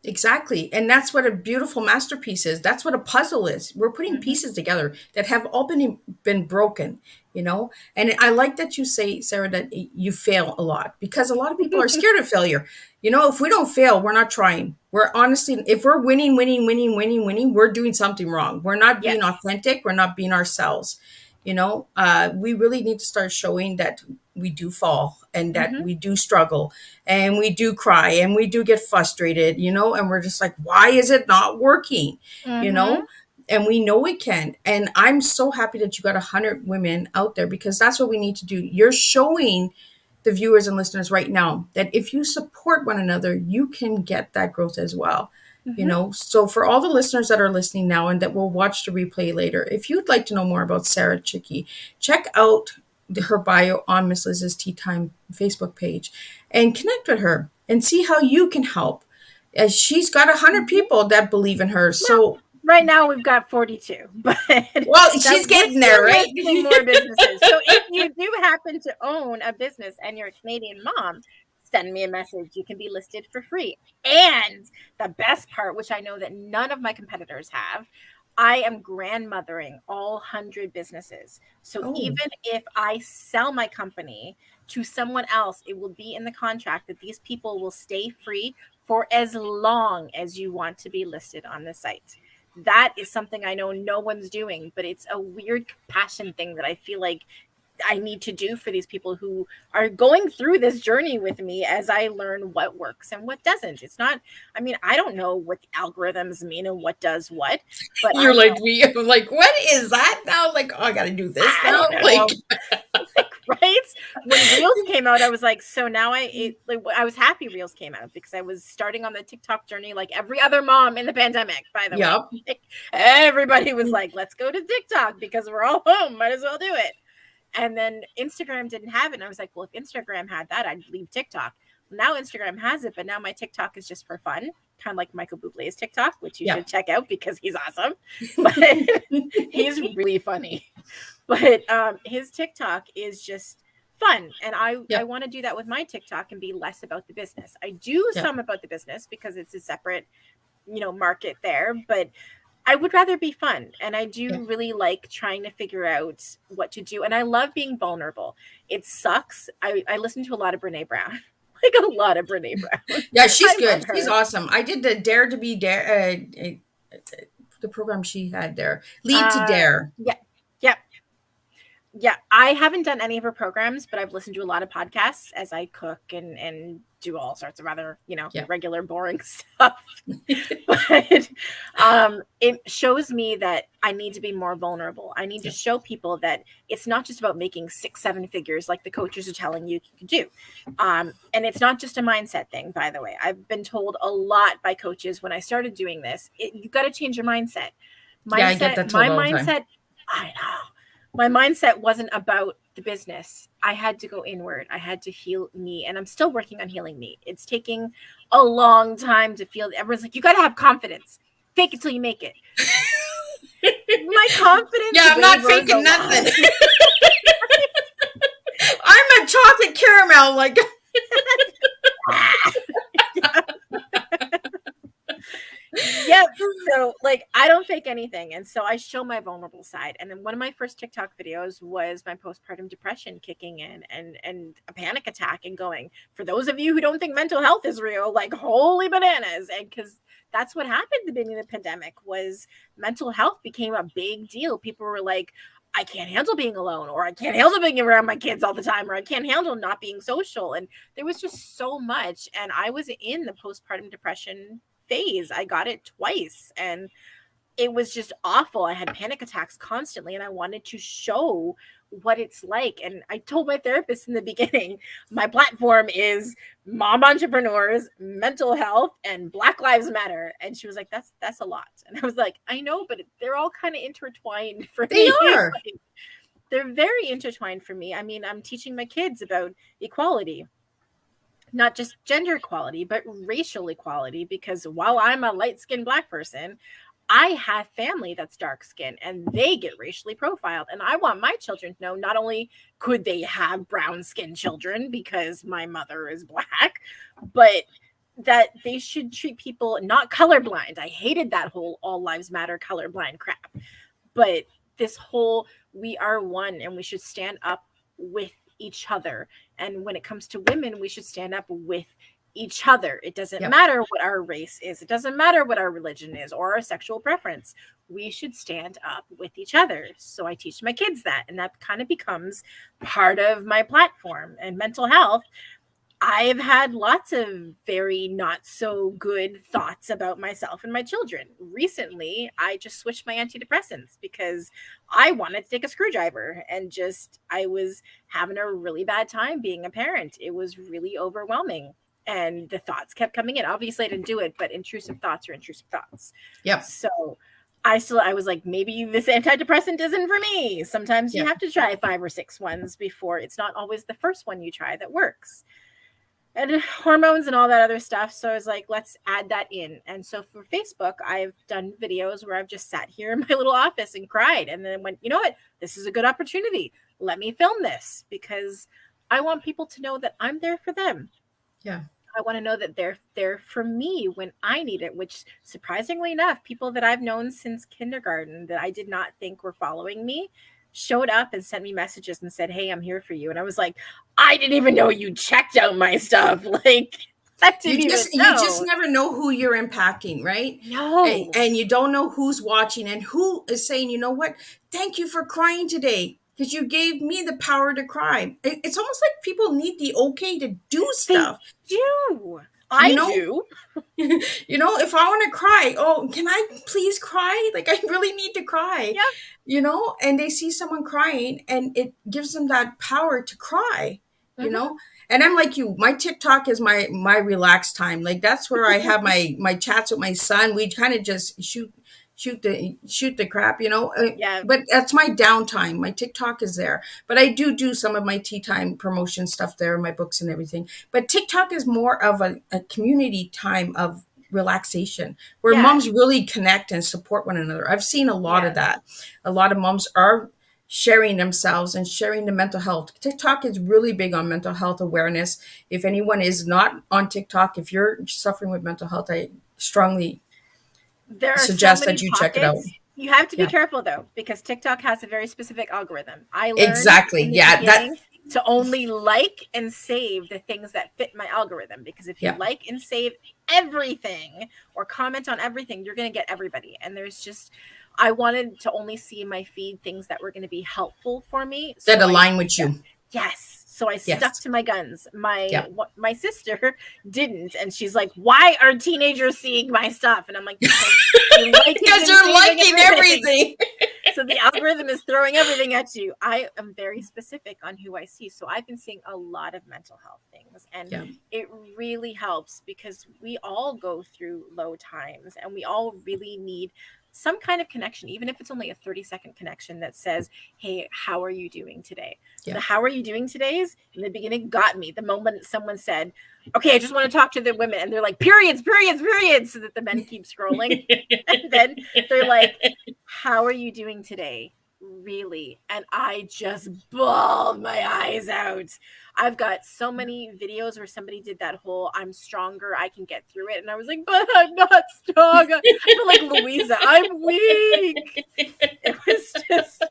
Exactly. And that's what a beautiful masterpiece is. That's what a puzzle is. We're putting pieces together that have all been broken, you know? And I like that you say, Sarah, that you fail a lot, because a lot of people are scared of failure. You know, if we don't fail, we're not trying. We're honestly, if we're winning, we're doing something wrong. We're not being authentic. We're not being ourselves. You know, we really need to start showing that we do fall and that we do struggle and we do cry and we do get frustrated, you know, and we're just like, why is it not working? You know, and we know it can. And I'm so happy that you got 100 women out there, because that's what we need to do. You're showing the viewers and listeners right now that if you support one another, you can get that growth as well. You know, so for all the listeners that are listening now and that will watch the replay later, if you'd like to know more about Sarah Chickee, check out her bio on Miss Liz's Teatime Facebook page and connect with her and see how you can help. As she's got 100 people that believe in her. So right now we've got 42, but well, she's getting there, right? More businesses. So if you do happen to own a business and you're a Canadian mom, send me a message. You can be listed for free. And the best part, which I know that none of my competitors have, I am grandmothering all 100 businesses. So even if I sell my company to someone else, it will be in the contract that these people will stay free for as long as you want to be listed on the site. That is something I know no one's doing, but it's a weird compassion thing that I feel like I need to do for these people who are going through this journey with me as I learn what works and what doesn't. It's not, I mean, I don't know what the algorithms mean and what does what, but You're like, I'm like, what is that now? Like, oh, I got to do this I now. don't know. Like, right? When Reels came out, I was like, so now I was happy Reels came out because I was starting on the TikTok journey like every other mom in the pandemic, by the way. Like, everybody was like, let's go to TikTok because we're all home. Might as well do it. And then Instagram didn't have it. And I was like, well, if Instagram had that, I'd leave TikTok. Now Instagram has it, but now my TikTok is just for fun, kind of like Michael Bublé's TikTok, which you should check out because he's awesome. But he's really funny. But his TikTok is just fun. And I want to do that with my TikTok and be less about the business. I do some about the business because it's a separate, market there. But I would rather be fun. And I do really like trying to figure out what to do. And I love being vulnerable. It sucks. I listen to a lot of Brene Brown. Like a lot of Brene Brown. Yeah, she's good. She's awesome. I did the Dare to Be Dare, the program she had there. Lead to Dare. Yeah, I haven't done any of her programs, but I've listened to a lot of podcasts as I cook and do all sorts of other, regular boring stuff. But it shows me that I need to be more vulnerable. I need to show people that it's not just about making 6-7 figures like the coaches are telling you can do. And it's not just a mindset thing, by the way. I've been told a lot by coaches when I started doing this, you got to change your mindset. I get that told all the time. I know. My mindset wasn't about the business. I had to go inward. I had to heal me, and I'm still working on healing me. It's taking a long time to feel. Everyone's like, you got to have confidence. Fake it till you make it. My confidence. Yeah, I'm not faking nothing. I'm a chocolate caramel. Like. Yep. So I don't fake anything. And so I show my vulnerable side. And then one of my first TikTok videos was my postpartum depression kicking in and a panic attack and going, for those of you who don't think mental health is real, like holy bananas. And because that's what happened at the beginning of the pandemic was mental health became a big deal. People were like, I can't handle being alone, or I can't handle being around my kids all the time, or I can't handle not being social. And there was just so much. And I was in the postpartum depression phase. I got it twice and it was just awful. I had panic attacks constantly and I wanted to show what it's like. And I told my therapist in the beginning, my platform is mom entrepreneurs, mental health, and Black Lives Matter. And she was like, that's a lot. And I was like, I know, but they're all kind of intertwined for me. They are. They're very intertwined for me. I mean, I'm teaching my kids about equality. Not just gender equality, but racial equality, because while I'm a light-skinned Black person, I have family that's dark-skinned and they get racially profiled. And I want my children to know not only could they have brown-skinned children because my mother is Black, but that they should treat people not colorblind. I hated that whole all lives matter colorblind crap. But this whole we are one and we should stand up with each other. And when it comes to women, we should stand up with each other. It doesn't matter what our race is. It doesn't matter what our religion is or our sexual preference. We should stand up with each other. So I teach my kids that, and that kind of becomes part of my platform. And mental health, I've had lots of very not so good thoughts about myself and my children. Recently, I just switched my antidepressants because I wanted to take a screwdriver and I was having a really bad time being a parent. It was really overwhelming. And the thoughts kept coming in. Obviously, I didn't do it, but intrusive thoughts are intrusive thoughts. Yep. So I was like, maybe this antidepressant isn't for me. Sometimes you have to try 5 or 6 ones before. It's not always the first one you try that works. And hormones and all that other stuff. So I was like, let's add that in. And so for Facebook, I've done videos where I've just sat here in my little office and cried. And then went, you know what? This is a good opportunity. Let me film this because I want people to know that I'm there for them. Yeah. I want to know that they're there for me when I need it, which surprisingly enough, people that I've known since kindergarten that I did not think were following me, showed up and sent me messages and said, "Hey, I'm here for you." And I was like, I didn't even know you checked out my stuff. Like, I didn't even know. You just never know who you're impacting, right? No. And you don't know who's watching and who is saying, you know what? Thank you for crying today because you gave me the power to cry. It's almost like people need the okay to do stuff. They do. I do. You know, if I want to cry, oh, can I please cry? Like, I really need to cry. Yeah. You know, and they see someone crying and it gives them that power to cry, you know? And I'm like you, my TikTok is my relaxed time. Like, that's where I have my chats with my son. We kind of just shoot the crap, you know? Yeah. But that's my downtime. My TikTok is there. But I do some of my tea time promotion stuff there, my books and everything. But TikTok is more of a community time of relaxation where moms really connect and support one another. I've seen a lot of that. A lot of moms are sharing themselves and sharing the mental health. TikTok is really big on mental health awareness. If anyone is not on TikTok, if you're suffering with mental health, I strongly suggest that you check it out. You have to be careful though, because TikTok has a very specific algorithm. I learned exactly to only like and save the things that fit my algorithm, because if you like and save everything or comment on everything, you're going to get everybody. And I wanted to only see in my feed things that were going to be helpful for me, that align with you. Yes. So I stuck to my guns. My sister didn't, and she's like, "Why are teenagers seeing my stuff?" And I'm like, "Because you're liking everything." So the algorithm is throwing everything at you. I am very specific on who I see. So I've been seeing a lot of mental health things, and it really helps because we all go through low times, and we all really need some kind of connection, even if it's only a 30-second connection that says, "Hey, how are you doing today?" The "how are you doing today's" in the beginning got me. The moment someone said, "Okay, I just want to talk to the women," and they're like, "Periods, periods, periods," so that the men keep scrolling. And then they're like, "How are you doing today?" Really? And I just bawled my eyes out. I've got so many videos where somebody did that whole "I'm stronger, I can get through it," and I was like, "But I'm not strong. I feel like Louisa. I'm weak." It was just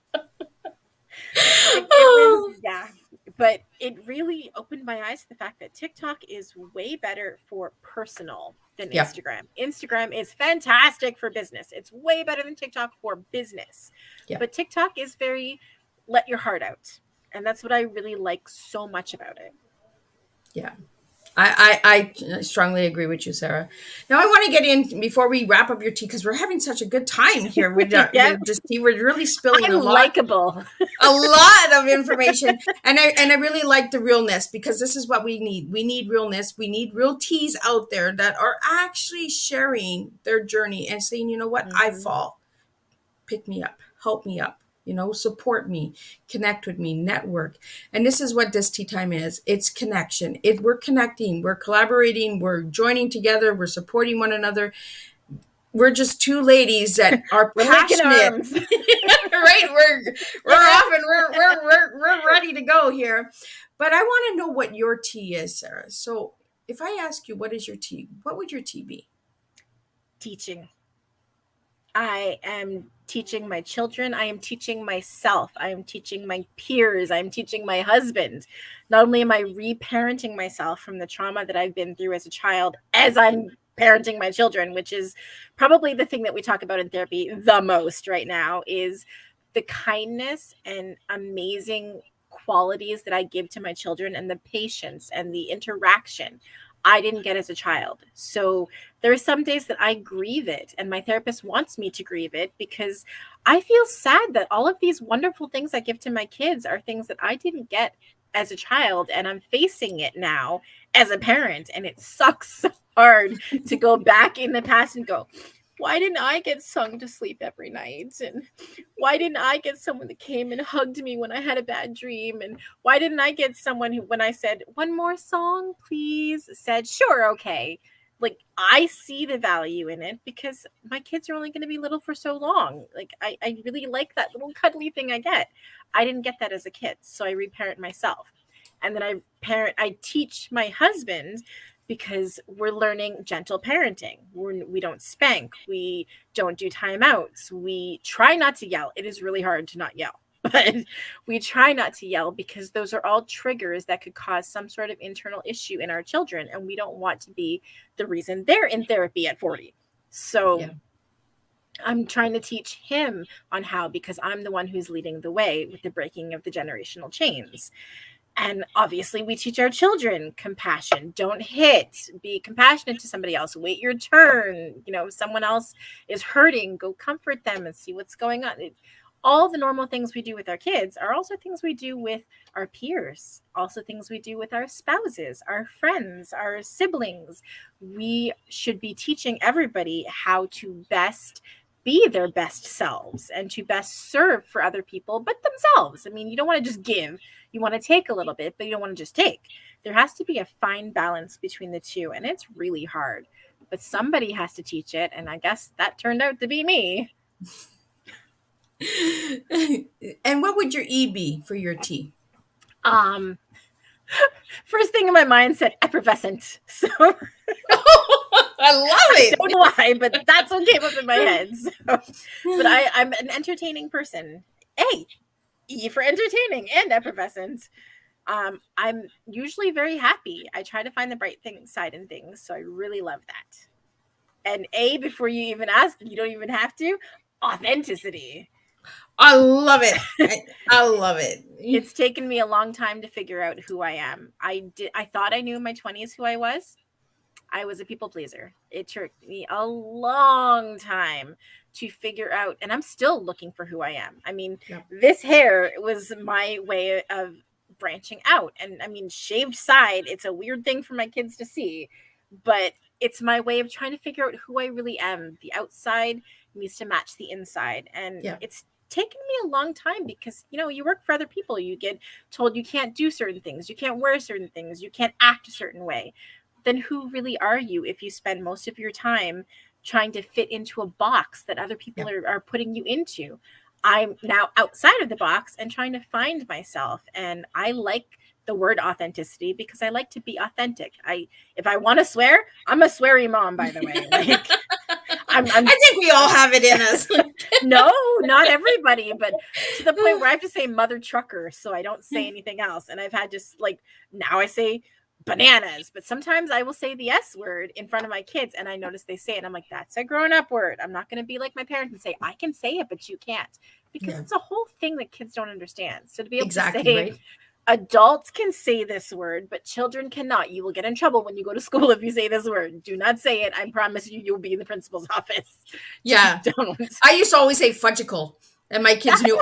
but it really opened my eyes to the fact that TikTok is way better for personal than Instagram. Instagram is fantastic for business. It's way better than TikTok for business. But TikTok is very let your heart out. And that's what I really like so much about it. Yeah. I strongly agree with you, Sarah. Now I want to get in before we wrap up your tea, because we're having such a good time here with this tea. We're really spilling a lot of information, and I really like the realness, because this is what we need. We need realness. We need real teas out there that are actually sharing their journey and saying, you know what, I fall, pick me up, help me up. You know, support me, connect with me, network. And this is what this tea time is. It's connection. We're connecting, we're collaborating, we're joining together, we're supporting one another. We're just two ladies that are passionate. Right? We're off and we're ready to go here. But I want to know what your tea is, Sarah. So if I ask you, what is your tea? What would your tea be? Teaching. I am teaching my children. I am teaching myself. I am teaching my peers. I am teaching my husband. Not only am I reparenting myself from the trauma that I've been through as a child, as I'm parenting my children, which is probably the thing that we talk about in therapy the most right now, is the kindness and amazing qualities that I give to my children, and the patience and the interaction I didn't get as a child. So there are some days that I grieve it, and my therapist wants me to grieve it, because I feel sad that all of these wonderful things I give to my kids are things that I didn't get as a child, and I'm facing it now as a parent, and it sucks so hard to go back in the past and go, why didn't I get sung to sleep every night? And why didn't I get someone that came and hugged me when I had a bad dream? And why didn't I get someone who, when I said, "One more song, please," said, "Sure, okay." Like, I see the value in it, because my kids are only going to be little for so long. Like, I really like that little cuddly thing I get. I didn't get that as a kid, so I reparent myself. And then I teach my husband, because we're learning gentle parenting. We don't spank. We don't do timeouts. We try not to yell. It is really hard to not yell. But we try not to yell because those are all triggers that could cause some sort of internal issue in our children. And we don't want to be the reason they're in therapy at 40. So Yeah. I'm trying to teach him on how, because I'm the one who's leading the way with the breaking of the generational chains. And obviously we teach our children compassion. Don't hit, be compassionate to somebody else, wait your turn. You know, if someone else is hurting, go comfort them and see what's going on. All the normal things we do with our kids are also things we do with our peers, also things we do with our spouses, our friends, our siblings. We should be teaching everybody how to best be their best selves and to best serve for other people, but themselves. I mean, you don't want to just give. You want to take a little bit, but you don't want to just take. There has to be a fine balance between the two, and it's really hard. But somebody has to teach it, and I guess that turned out to be me. And what would your E be for your T? First thing in my mind said effervescent. So I love it. I don't know why, but that's what came up in my head. So, but I'm an entertaining person. E for entertaining and effervescent. I'm usually very happy. I try to find the bright side in things, so I really love that. And A, before you even ask, you don't even have to, authenticity. I love it. I love it. It's taken me a long time to figure out who I am. I thought I knew in my 20s who I was. I was a people pleaser. It took me a long time to figure out, and I'm still looking for who I am. I mean, This hair was my way of branching out. And I mean, shaved side, it's a weird thing for my kids to see, but it's my way of trying to figure out who I really am. The outside needs to match the inside. And it's taken me a long time because, you know, you work for other people. You get told you can't do certain things. You can't wear certain things. You can't act a certain way. Then who really are you if you spend most of your time trying to fit into a box that other people are putting you into? I'm now outside of the box and trying to find myself. And I like the word authenticity because I like to be authentic. If I want to swear, I'm a sweary mom, by the way. Like, I think we all have it in us. No, not everybody, but to the point where I have to say mother trucker so I don't say anything else. And I've had just like, now I say bananas, but sometimes I will say the S word in front of my kids and I notice they say it. And I'm like, that's a grown up word. I'm not going to be like my parents and say, I can say it, but you can't, because it's a whole thing that kids don't understand. So to be able to say, adults can say this word, but children cannot. You will get in trouble when you go to school if you say this word. Do not say it. I promise you, you'll be in the principal's office. Yeah. Don't. I used to always say fudgicle. And my kids knew,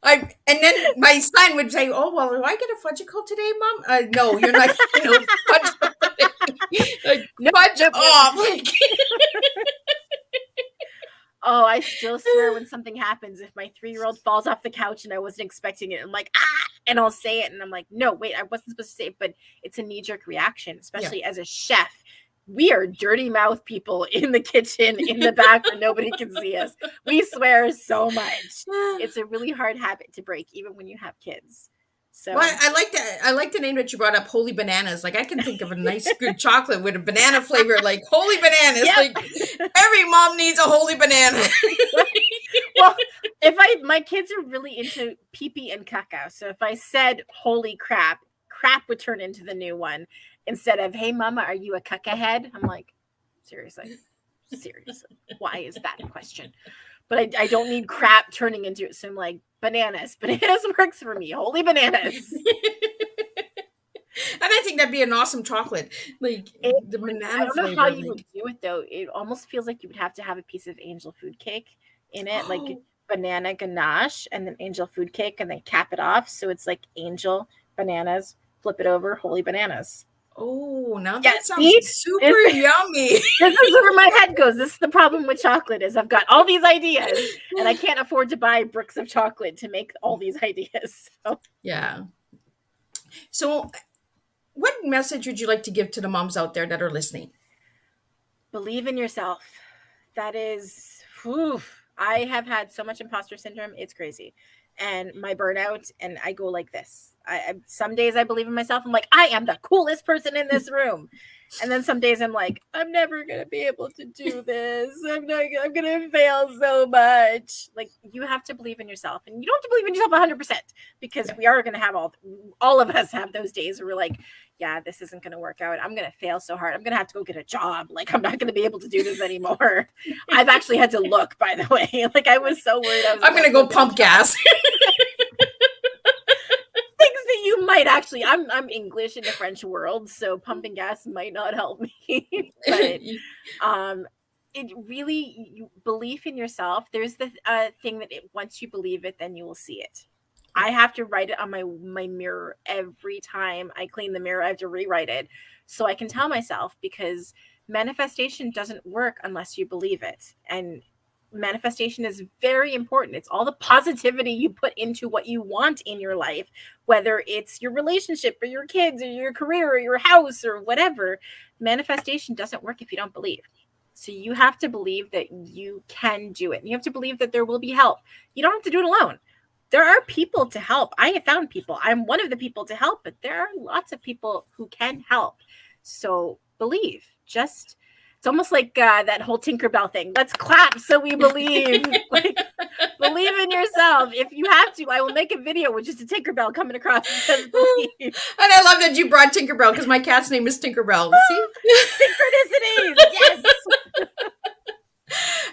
and then my son would say, oh, well, do I get a fudgicle today, Mom? No, you're not getting a fudgicle today. Fudge off. Oh, I still swear when something happens. If my 3-year-old falls off the couch and I wasn't expecting it, I'm like, and I'll say it. And I'm like, no, wait, I wasn't supposed to say it. But it's a knee-jerk reaction, especially as a chef. We are dirty mouth people in the kitchen, in the back where nobody can see us. We swear so much. It's a really hard habit to break, even when you have kids. So well, I like the name that you brought up, Holy Bananas. Like I can think of a nice good chocolate with a banana flavor, like Holy Bananas. Yep. Like every mom needs a Holy Banana. Well, my kids are really into pee-pee and caca. So if I said holy crap would turn into the new one. Instead of, hey, mama, are you a caca head? I'm like, seriously, why is that a question? But I don't need crap turning into it. So I'm like, bananas. Bananas works for me. Holy bananas. And I think that'd be an awesome chocolate. Like the banana flavor. I don't know how you would do it, though. It almost feels like you would have to have a piece of angel food cake in it, like banana ganache and then angel food cake and then cap it off. So it's like angel, bananas, flip it over, holy bananas. Oh, now that sounds super yummy. This is where my head goes. This is the problem with chocolate is I've got all these ideas and I can't afford to buy bricks of chocolate to make all these ideas. So. Yeah. So what message would you like to give to the moms out there that are listening? Believe in yourself. That is, I have had so much imposter syndrome. It's crazy. And my burnout, and I go like this. Some days I believe in myself. I'm like, I am the coolest person in this room. And then some days I'm like, I'm never going to be able to do this. I'm going to fail so much. Like, you have to believe in yourself, and you don't have to believe in yourself 100%, because we are going to have all of us have those days where we're like, yeah, this isn't going to work out. I'm going to fail so hard. I'm going to have to go get a job. Like, I'm not going to be able to do this anymore. I've actually had to look, by the way. Like, I was so worried. I'm going to go pump gas. Things that you might actually, I'm English in the French world, so pumping gas might not help me. But it really, belief in yourself. There's the thing that once you believe it, then you will see it. I have to write it on my mirror every time I clean the mirror. I have to rewrite it so I can tell myself, because manifestation doesn't work unless you believe it. And manifestation is very important. It's all the positivity you put into what you want in your life, whether it's your relationship or your kids or your career or your house or whatever. Manifestation doesn't work if you don't believe. So you have to believe that you can do it. You have to believe that there will be help. You don't have to do it alone. There are people to help. I have found people. I'm one of the people to help, but there are lots of people who can help. So believe. It's almost like that whole Tinkerbell thing. Let's clap so we believe. Like, believe in yourself. If you have to, I will make a video with just a Tinkerbell coming across and says believe. And I love that you brought Tinkerbell, because my cat's name is Tinkerbell. See? Synchronicities. Yes.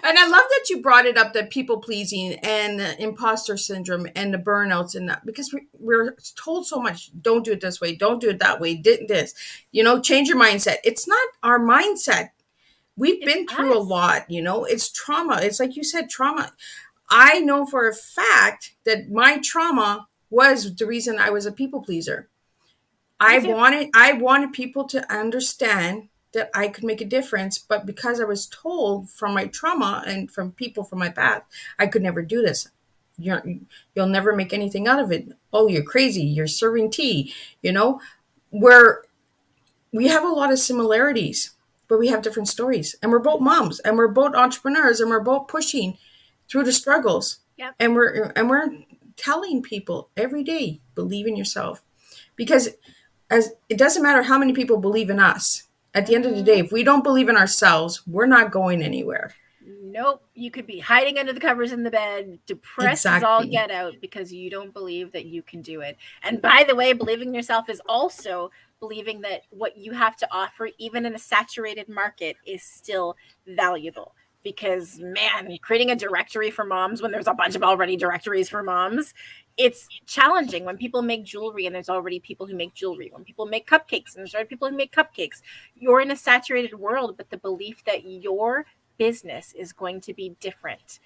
And I love that you brought it up, that people pleasing and imposter syndrome and the burnouts, and that, because we're told so much. Don't do it this way. Don't do it that way. Did this, change your mindset. It's not our mindset. We've been through a lot, it's trauma. It's like you said, trauma. I know for a fact that my trauma was the reason I was a people pleaser. I wanted people to understand that I could make a difference, but because I was told from my trauma and from people from my past, I could never do this. You'll never make anything out of it. Oh, you're crazy. You're serving tea, where we have a lot of similarities, but we have different stories, and we're both moms, and we're both entrepreneurs, and we're both pushing through the struggles. Yep. And we're telling people every day, believe in yourself, because as it doesn't matter how many people believe in us. At the end of the day, if we don't believe in ourselves, we're not going anywhere. Nope. You could be hiding under the covers in the bed, depressed as all get out, because you don't believe that you can do it. And by the way, believing in yourself is also believing that what you have to offer, even in a saturated market, is still valuable. Because, man, creating a directory for moms when there's a bunch of already directories for moms, it's challenging. When people make jewelry and there's already people who make jewelry, when people make cupcakes and there's already people who make cupcakes, you're in a saturated world, but the belief that your business is going to be different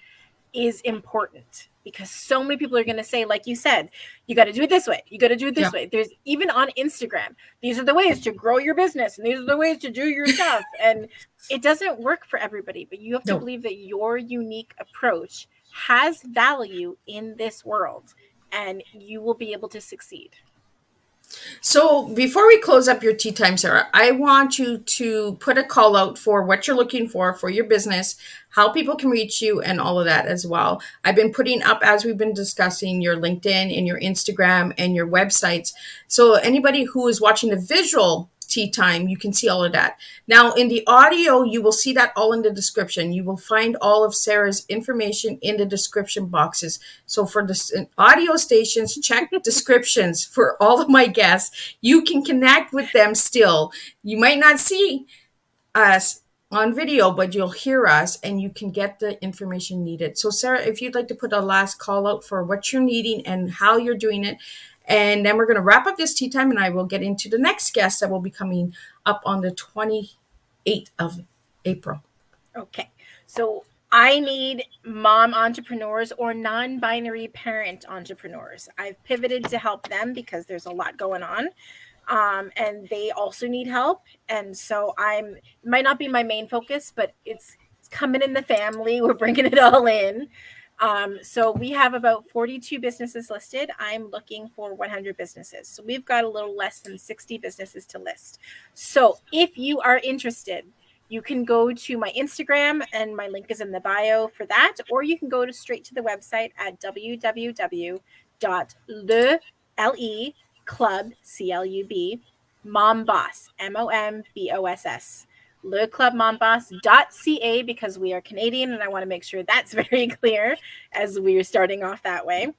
is important, because so many people are going to say, like you said, you got to do it this way. You got to do it this way. There's even on Instagram, these are the ways to grow your business, and these are the ways to do your stuff. And it doesn't work for everybody, but you have to believe that your unique approach has value in this world, and you will be able to succeed. So before we close up your tea time, Sarah, I want you to put a call out for what you're looking for your business, how people can reach you, and all of that as well. I've been putting up, as we've been discussing, your LinkedIn and your Instagram and your websites. So anybody who is watching the visual tea time, you can see all of that. Now in the audio, you will see that all in the description. You will find all of Sarah's information in the description boxes. So for the audio stations, check descriptions for all of my guests. You can connect with them still. You might not see us on video, but you'll hear us and you can get the information needed. So Sarah, if you'd like to put a last call out for what you're needing and how you're doing it. And then we're going to wrap up this tea time, and I will get into the next guest that will be coming up on the 28th of April. Okay. So I need mom entrepreneurs or non-binary parent entrepreneurs. I've pivoted to help them because there's a lot going on. And they also need help. And so it might not be my main focus, but it's coming in the family. We're bringing it all in. So we have about 42 businesses listed. I'm looking for 100 businesses. So we've got a little less than 60 businesses to list. So if you are interested, you can go to my Instagram, and my link is in the bio for that, or you can go straight to the website at www.le Club, CLUB, Mom Boss, MOMBOSS. LeClubMomBoss.ca, because we are Canadian and I want to make sure that's very clear as we are starting off that way.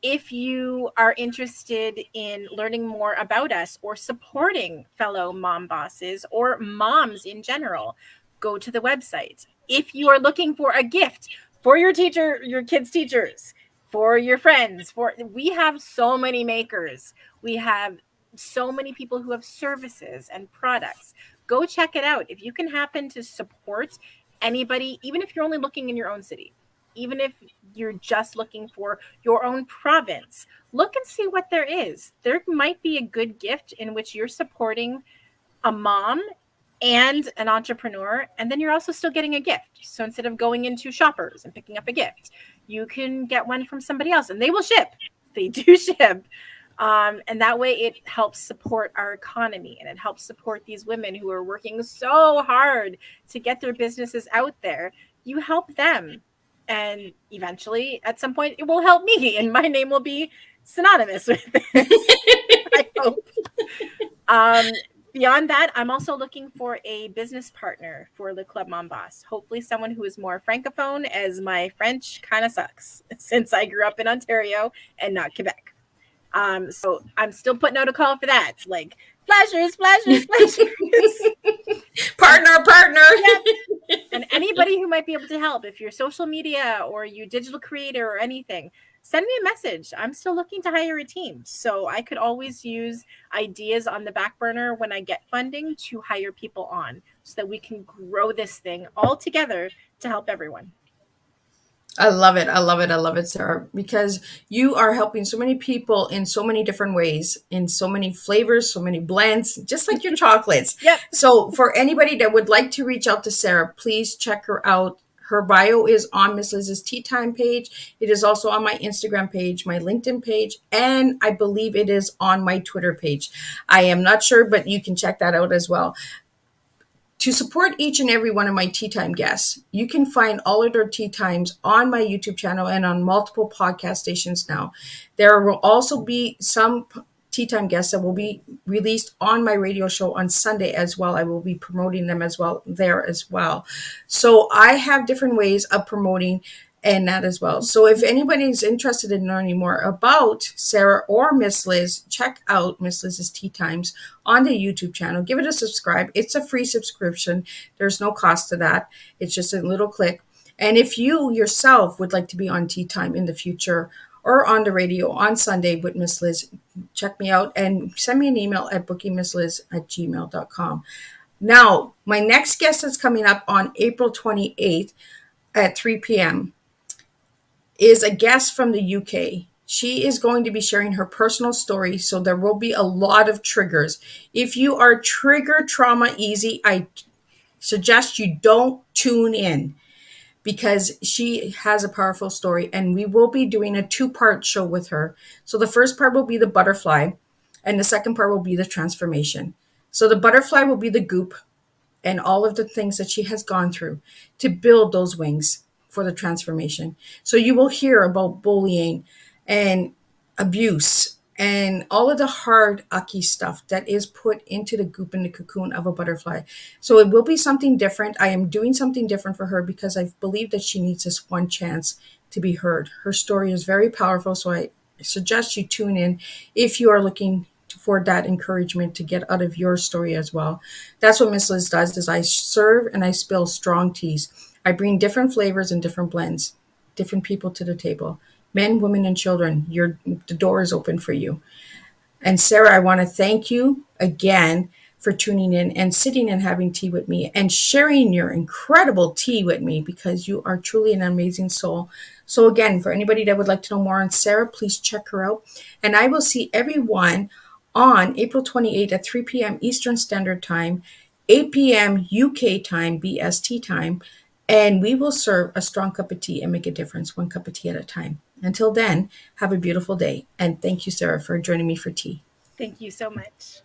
If you are interested in learning more about us or supporting fellow mom bosses or moms in general, go to the website. If you are looking for a gift for your teacher, your kids' teachers, for your friends, we have so many makers. We have so many people who have services and products. Go check it out. If you can happen to support anybody, even if you're only looking in your own city, even if you're just looking for your own province, look and see what there is. There might be a good gift in which you're supporting a mom and an entrepreneur, and then you're also still getting a gift. So instead of going into Shoppers and picking up a gift, you can get one from somebody else, and they will ship. They do ship. And that way it helps support our economy, and it helps support these women who are working so hard to get their businesses out there. You help them. And eventually, at some point, it will help me, and my name will be synonymous with this, I hope. Beyond that, I'm also looking for a business partner for Le Club Mom Boss. Hopefully someone who is more francophone, as my French kind of sucks since I grew up in Ontario and not Quebec. So I'm still putting out a call for that. Like, flashers. Partner. Yep. And anybody who might be able to help, if you're social media or you digital creator or anything, send me a message. I'm still looking to hire a team. So I could always use ideas on the back burner when I get funding to hire people on, so that we can grow this thing all together to help everyone. I love it, Sarah, because you are helping so many people in so many different ways, in so many flavors, so many blends, just like your chocolates. Yep. So for anybody that would like to reach out to Sarah, please check her out. Her bio is on Miss Liz's Teatime page. It is also on my Instagram page, my LinkedIn page, and I believe it is on my Twitter page. I am not sure, but you can check that out as well. To support each and every one of my Tea Time guests, you can find all of their Tea Times on my YouTube channel and on multiple podcast stations now. There will also be some Tea Time guests that will be released on my radio show on Sunday as well. I will be promoting them as well there as well. So I have different ways of promoting and that as well. So if anybody is interested in learning more about Sarah or Miss Liz, check out Miss Liz's Tea Times on the YouTube channel. Give it a subscribe. It's a free subscription. There's no cost to that. It's just a little click. And if you yourself would like to be on Tea Time in the future or on the radio on Sunday with Miss Liz, check me out and send me an email at bookingmissliz@gmail.com. Now, my next guest that's coming up on April 28th at 3 p.m. is a guest from the UK. She is going to be sharing her personal story, so there will be a lot of triggers. If you are trigger trauma easy, I suggest you don't tune in, because she has a powerful story, and we will be doing a 2-part show with her. So the first part will be the butterfly, and the second part will be the transformation. So the butterfly will be the goop and all of the things that she has gone through to build those wings for the transformation. So you will hear about bullying and abuse and all of the hard, icky stuff that is put into the goop and the cocoon of a butterfly. So it will be something different. I am doing something different for her because I believe that she needs this one chance to be heard. Her story is very powerful, so I suggest you tune in if you are looking for that encouragement to get out of your story as well. That's what Miss Liz does, is I serve and I spill strong teas. I bring different flavors and different blends, different people to the table. Men, women, and children, the door is open for you. And Sarah, I want to thank you again for tuning in and sitting and having tea with me and sharing your incredible tea with me, because you are truly an amazing soul. So again, for anybody that would like to know more on Sarah, please check her out. And I will see everyone on April 28th at 3 p.m. Eastern Standard Time, 8 p.m. UK time, BST time, and we will serve a strong cup of tea and make a difference, one cup of tea at a time. Until then, have a beautiful day. And thank you, Sarah, for joining me for tea. Thank you so much.